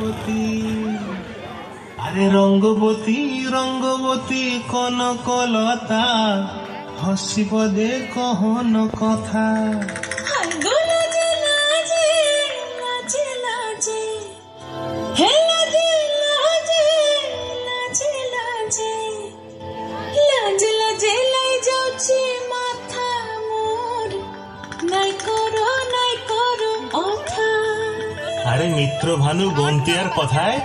রঙ্গবতী আরে রঙ্গবতী রঙ্গবতী কনকলতা হসিব দে কহন কথা আরে মিত্র ভানু গন্তিয়ার কথায়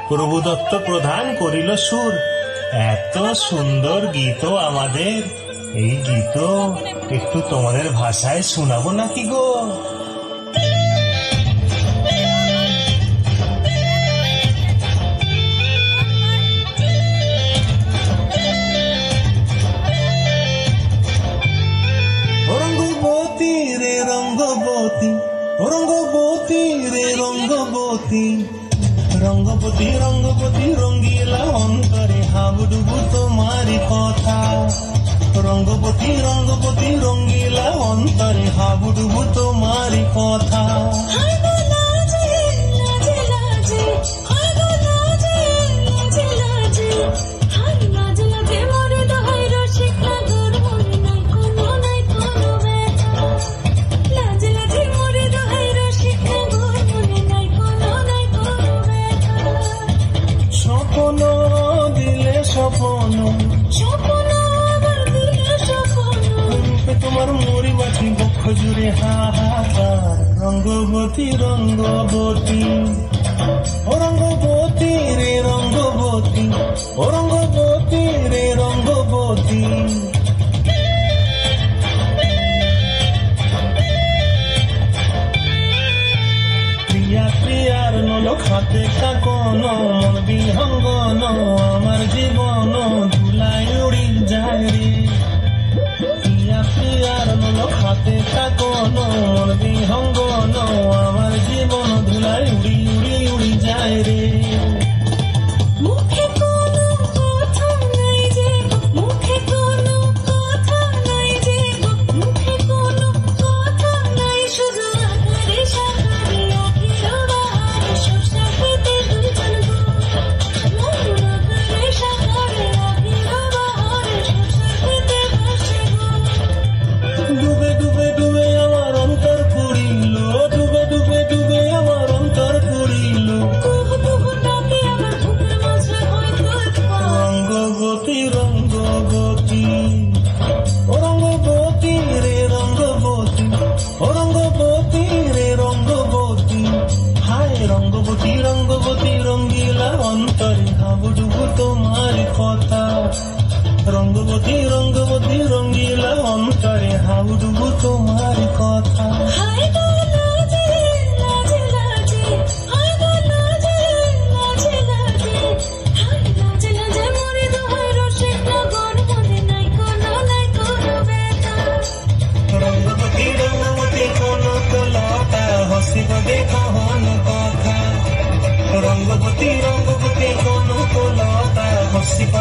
প্রভুদত্ত প্রধান করিল সুর। এত সুন্দর গীত আমাদের, এই গীত একটু তোমাদের ভাষায় শোনাবো নাকি গো? রঙ্গবতী রে রঙ্গবতী, রঙ্গবতী রে রঙ্গবতী, রঙ্গবতী রঙ্গবতী রঙ্গিলা অন্তরে হাবুডুবু তোমারি কথা। রঙ্গবতী রঙ্গবতী রঙ্গিলা অন্তরে হাবুডুবু তোমারি কথা। তোমার মরি বাটি বক্ষ জুড়ে হাহাকার। রঙ্গবতী রঙ্গবতী, ও রঙ্গবতী রে রঙ্গবতী, ও রঙ্গবতী রে রঙ্গবতী। প্রিয়া প্রিয়ার নলক হাতে কাকন, মন বিহঙ্গন আমার জীবন ধুলাই উড়ি যায় রে। প্রিয়ার নলক হাতে কাকন, মন বিহঙ্গন আমার জীবন ধুলাই উড়ি উড়ি উড়ি যায় রে। রঙ্গবতী রঙ্গবতী রঙ্গিলা অন্তরে হাবুডুবু তোমার কথা। রঙ্গবতী রঙ্গবতী রঙ্গিলা অন্তরে হাবুডুবু তোমার কথা। রঙ্গবতী রঙ্গবতী কনকলতা হসিব দে কহন কথা। রঙ্গবতী রঙ্গবতী কনকলতা হসিব